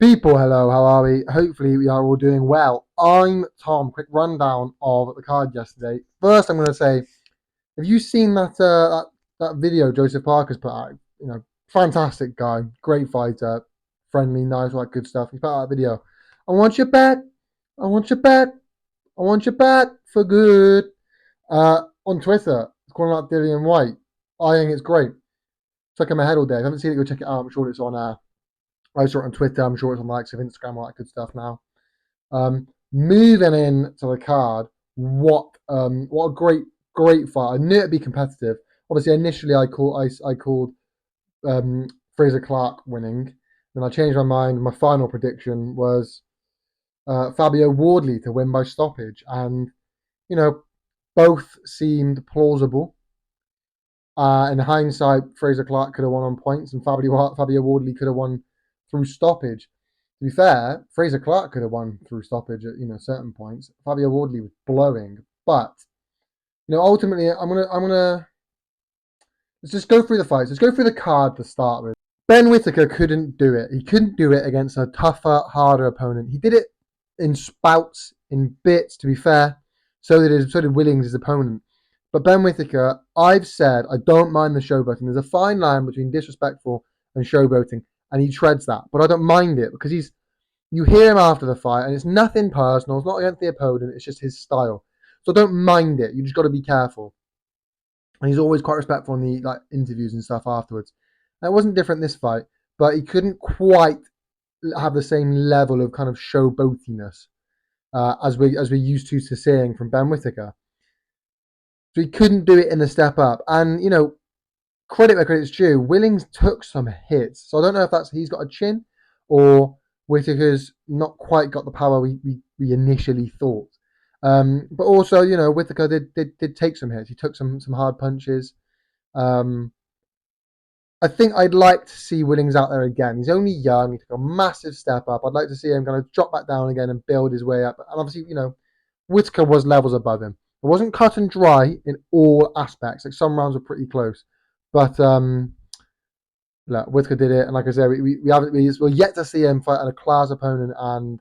People, hello, how are we? Hopefully, we are all doing well. I'm Tom. Quick rundown of the card yesterday. First, I'm going to say, have you seen that video Joseph Parker's put out? Fantastic guy, great fighter, friendly, nice, all that good stuff. He put out that video. I want you back. I want you back. I want you back for good. On Twitter, it's calling out Dillian White. I think it's great. It's like in my head all day. If you haven't seen it, go check it out. I'm sure it's on I saw it on Twitter. I'm sure it's on the likes of Instagram, all that good stuff now. Moving in to the card, what a great fight. I knew it'd be competitive. Obviously, initially I called Fraser Clarke winning. Then I changed my mind. My final prediction was Fabio Wardley to win by stoppage, and you know both seemed plausible. In hindsight, Fraser Clarke could have won on points, and Fabio Wardley could have won through stoppage. To be fair, Fraser Clarke could have won through stoppage at certain points. Fabio Wardley was blowing, but ultimately, I'm gonna let's just go through the fights. Let's go through the card to start with. Ben Whittaker couldn't do it. He couldn't do it against a tougher, harder opponent. He did it in spouts, in bits. To be fair, so did Willings, his opponent. But Ben Whittaker, I've said I don't mind the showboating. There's a fine line between disrespectful and showboating, and he treads that. But I don't mind it because you hear him after the fight, and it's nothing personal. It's not against the opponent. It's just his style. So I don't mind it. You just got to be careful. And he's always quite respectful in the interviews and stuff afterwards. And it wasn't different this fight, but he couldn't quite have the same level of kind of showboatiness as we're used to seeing from Ben Whittaker. So he couldn't do it in the step up. And, credit where credit's due, Willings took some hits. So I don't know if that's he's got a chin or Whittaker's not quite got the power we initially thought. But also, Whittaker did take some hits. He took some hard punches. I think I'd like to see Willings out there again. He's only young. He took a massive step up. I'd like to see him kind of drop back down again and build his way up. And obviously, Whittaker was levels above him. It wasn't cut and dry in all aspects. Like some rounds were pretty close, but Whittaker did it. And like I said, we're yet to see him fight a class opponent and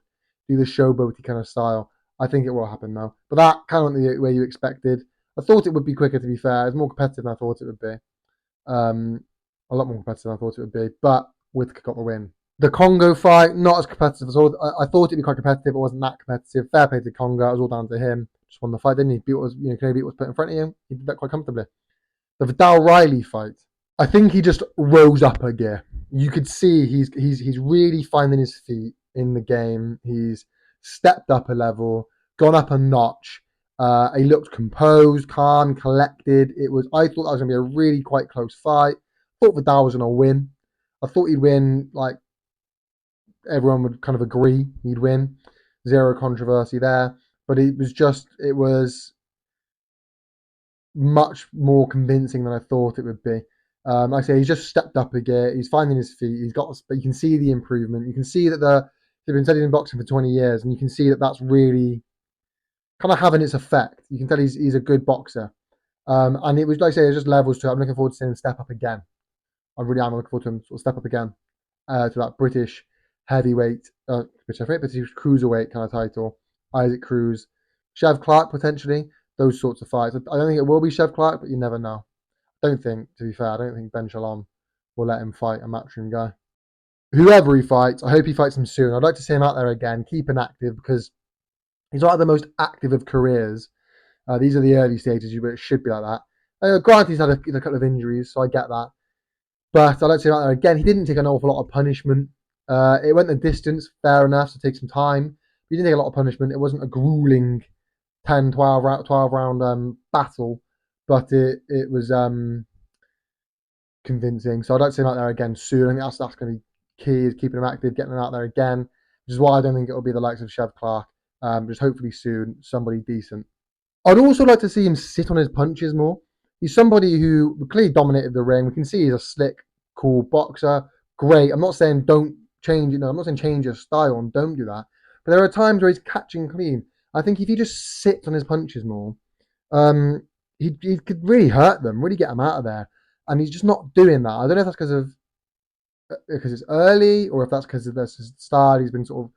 do the showboaty kind of style. I think it will happen though. But that kind of went the way you expected. I thought it would be quicker. To be fair, it was more competitive than I thought it would be. A lot more competitive than I thought it would be. But Whittaker got the win. The Congo fight, not as competitive as I thought it'd be quite competitive. It wasn't that competitive. Fair play to Congo. It was all down to him. Just won the fight, didn't he? Beat what was, beat what was put in front of him. He did that quite comfortably. The Vidal Riley fight, I think he just rose up a gear. You could see he's really finding his feet in the game. He's stepped up a level, gone up a notch. He looked composed, calm, collected. I thought that was going to be a really quite close fight. I thought Vidal was going to win. I thought he'd win, like everyone would kind of agree he'd win. Zero controversy there. But it was much more convincing than I thought it would be. Like I say, he's just stepped up a gear. He's finding his feet. You can see the improvement. You can see that they've been studying boxing for 20 years, and you can see that that's really kind of having its effect. You can tell he's a good boxer. And it was, like I say, there's just levels to it. I'm looking forward to seeing him step up again. I really am looking forward to him sort of step up again to that British heavyweight, British cruiserweight kind of title. Isaac Cruz, Chev Clarke potentially, those sorts of fights. I don't think it will be Chev Clarke, but you never know. To be fair, I don't think Ben Shalom will let him fight a matchroom guy. Whoever he fights, I hope he fights him soon. I'd like to see him out there again, keep him active because he's not the most active of careers. These are the early stages, but it should be like that. Granted, he's had a couple of injuries, so I get that. But I'd like to see him out there again. He didn't take an awful lot of punishment. It went the distance, fair enough, to take some time. He didn't take a lot of punishment. It wasn't a grueling 10, 12 round battle, but it was convincing. So I'd like to see him out there again soon. I think that's going to be key, is keeping him active, getting him out there again, which is why I don't think it will be the likes of Chev Clarke. Just hopefully soon, somebody decent. I'd also like to see him sit on his punches more. He's somebody who clearly dominated the ring. We can see he's a slick, cool boxer. Great. I'm not saying don't change, I'm not saying change your style and don't do that. But there are times where he's catching clean. I think if he just sits on his punches more, he could really hurt them, really get them out of there. And he's just not doing that. I don't know if that's because of because it's early, or if that's because that's his style, he's been sort of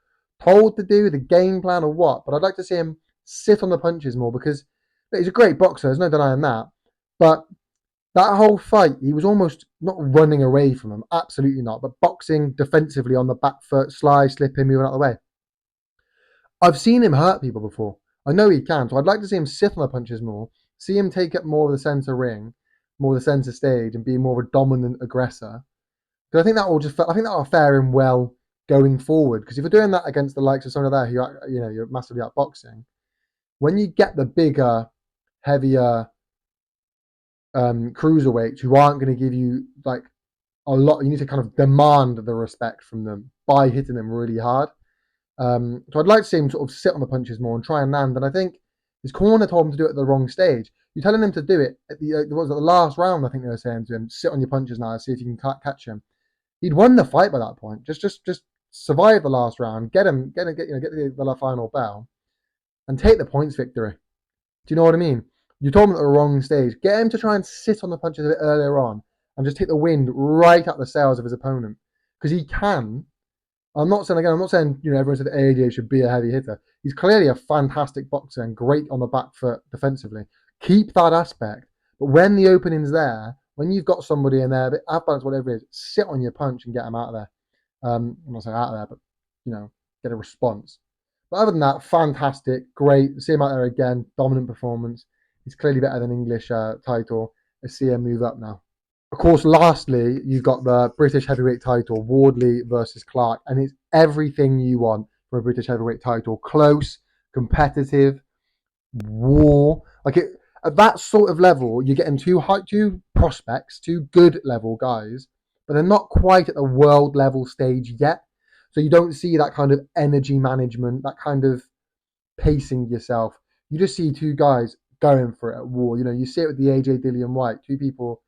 told to do the game plan or what. But I'd like to see him sit on the punches more because he's a great boxer. There's no denying that. But that whole fight, he was almost not running away from him, absolutely not, but boxing defensively on the back foot, slide, slipping, moving out of the way. I've seen him hurt people before. I know he can, so I'd like to see him sit on the punches more, see him take up more of the centre ring, more of the centre stage, and be more of a dominant aggressor. Because I think I think that will fare him well going forward. Because if you're doing that against the likes of someone there who you're massively outboxing, when you get the bigger, heavier cruiserweights who aren't going to give you like a lot, you need to kind of demand the respect from them by hitting them really hard. So I'd like to see him sort of sit on the punches more and try and land. And I think his corner told him to do it at the wrong stage. You're telling him to do it at the last round. I think they were saying to him, sit on your punches now, see if you can catch him. He'd won the fight by that point. Just survive the last round, get the final bell, and take the points victory. Do you know what I mean? You told him at the wrong stage. Get him to try and sit on the punches a bit earlier on and just take the wind right out the sails of his opponent because he can. I'm not saying everyone said AJ should be a heavy hitter. He's clearly a fantastic boxer and great on the back foot defensively. Keep that aspect, but when the opening's there, when you've got somebody in there, half balance, whatever it is, sit on your punch and get him out of there. I'm not saying out of there, but get a response. But other than that, fantastic, great. See him out there again, dominant performance. He's clearly better than English title. Let's see him move up now. Of course, lastly, you've got the British heavyweight title, Wardley versus Clarke, and it's everything you want for a British heavyweight title. Close, competitive, war. At that sort of level, you're getting two prospects, two good level guys, but they're not quite at the world level stage yet. So you don't see that kind of energy management, that kind of pacing yourself. You just see two guys going for it at war. You see it with the AJ Dillian White, two people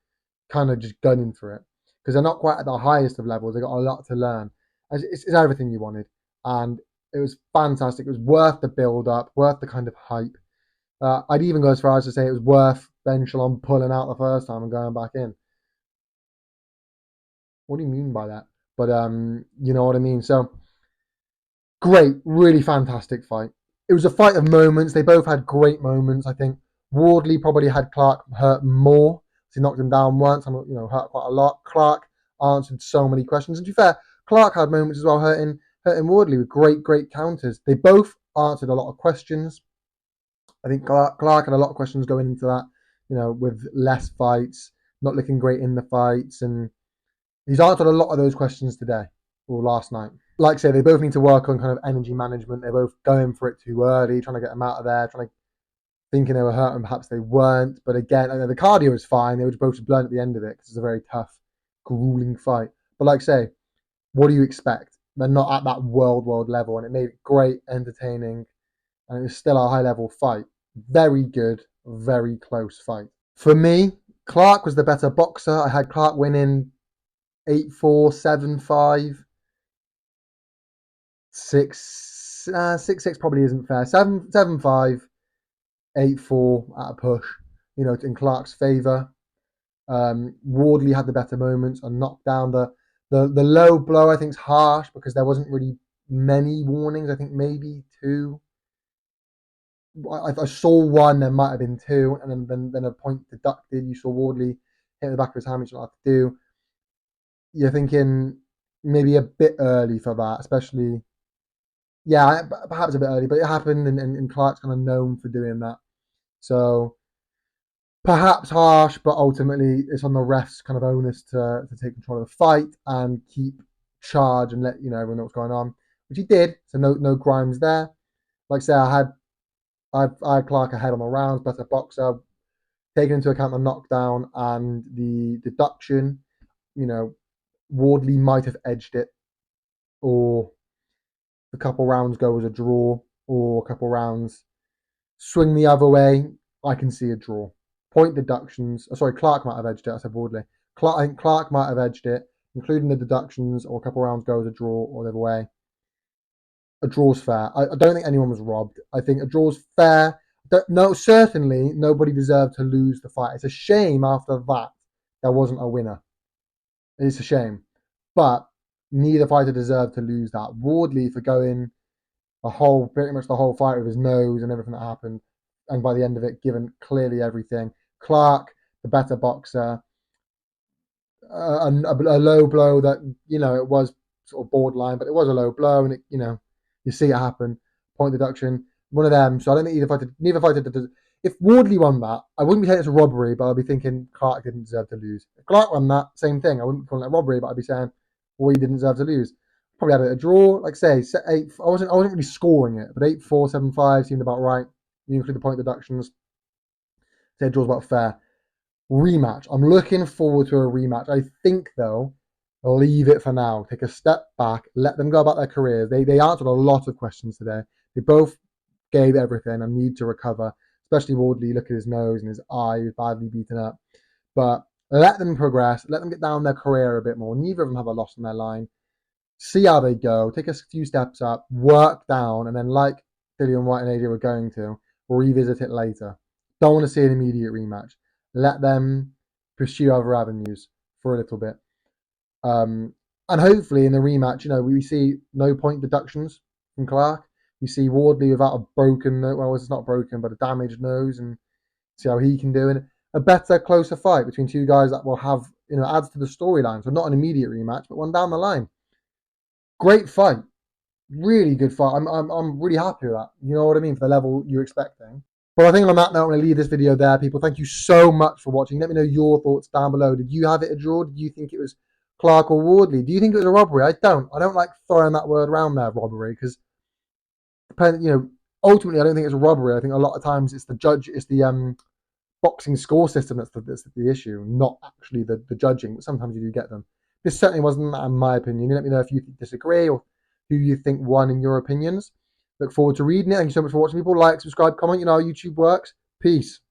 kind of just gunning for it because they're not quite at the highest of levels. They got a lot to learn. It's everything you wanted, and it was fantastic. It was worth the build up, worth the kind of hype. I'd even go as far as to say it was worth Ben Shalom pulling out the first time and going back in. What do you mean by that? But you know what I mean. So great, really fantastic fight. It was a fight of moments. They both had great moments. I think Wardley probably had Clarke hurt more. He knocked him down once, and hurt quite a lot. Clarke answered so many questions. And to be fair, Clarke had moments as well, hurting Wardley with great counters. They both answered a lot of questions. I think Clarke had a lot of questions going into that, with less fights, not looking great in the fights, and he's answered a lot of those questions today or last night. Like I say, they both need to work on kind of energy management. They're both going for it too early, trying to get them out of there, thinking they were hurt and perhaps they weren't. But again, the cardio was fine. They were both just blown at the end of it because it's a very tough, grueling fight. But like I say, what do you expect? They're not at that world level, and it made it great, entertaining, and it was still a high level fight. Very good, very close fight. For me, Clarke was the better boxer. I had Clarke winning 8-4, 7-5, 6-6 probably isn't fair. 7-5, 8-4 at a push, in Clarke's favour. Wardley had the better moments and knocked down the low blow. I think is harsh because there wasn't really many warnings. I think maybe two. I saw one. There might have been two, and then a point deducted. You saw Wardley hit the back of his hand, which you have to do. You're thinking maybe a bit early for that, especially. Yeah, perhaps a bit early, but it happened, and Clarke's kind of known for doing that. So perhaps harsh, but ultimately it's on the refs' kind of onus to take control of the fight and keep charge and let everyone know what's going on, which he did. So no crimes there. Like I say, I had Clarke ahead on the rounds, better boxer. Taking into account the knockdown and the deduction, Wardley might have edged it, or a couple rounds go as a draw, or a couple rounds swing the other way. I can see a draw. Point deductions. Sorry, Clarke might have edged it. I said Wardley. I think Clarke might have edged it, including the deductions, or a couple rounds go as a draw, or the other way. A draw's fair. I don't think anyone was robbed. I think a draw's fair. No, certainly nobody deserved to lose the fight. It's a shame after that there wasn't a winner. It's a shame. but neither fighter deserved to lose that. Wardley for going pretty much the whole fight with his nose and everything that happened, and by the end of it, given clearly everything. Clarke, the better boxer, a low blow that, it was sort of borderline, but it was a low blow, and you see it happen. Point deduction, one of them. So I don't think neither fighter did. If Wardley won that, I wouldn't be saying it's a robbery, but I'd be thinking Clarke didn't deserve to lose. If Clarke won that, same thing. I wouldn't be calling it a robbery, but I'd be saying, well, he didn't deserve to lose. Probably had it a draw, like say, eight. I wasn't really scoring it, but 8-4, 7-5 seemed about right. You include the point deductions. Say a draw's about fair. Rematch. I'm looking forward to a rematch. I think though, leave it for now. Take a step back. Let them go about their careers. They answered a lot of questions today. They both gave everything and need to recover. Especially Wardley. Look at his nose and his eye. He was badly beaten up. But let them progress. Let them get down their career a bit more. Neither of them have a loss on their line. See how they go. Take a few steps up. Work down, and then like Dillian White and AJ were going to, revisit it later. Don't want to see an immediate rematch. Let them pursue other avenues for a little bit. And hopefully in the rematch, we see no point deductions from Clarke. We see Wardley without a broken nose. Well, it's not broken, but a damaged nose, and see how he can do. And a better, closer fight between two guys that will have, adds to the storyline. So not an immediate rematch, but one down the line. Great fight. Really good fight. I'm really happy with that. You know what I mean? For the level you're expecting. But I think on that note, I'm going to leave this video there, people. Thank you so much for watching. Let me know your thoughts down below. Did you have it a draw? Did you think it was Clarke or Wardley? Do you think it was a robbery? I don't. I don't like throwing that word around there, robbery, because ultimately I don't think it's a robbery. I think a lot of times it's the boxing score system that's the issue, not actually the judging. But sometimes you do get them. This certainly wasn't that, in my opinion. Let me know if you disagree or who you think won in your opinions. Look forward to reading it. Thank you so much for watching, people. Like, subscribe, comment. You know how YouTube works. Peace.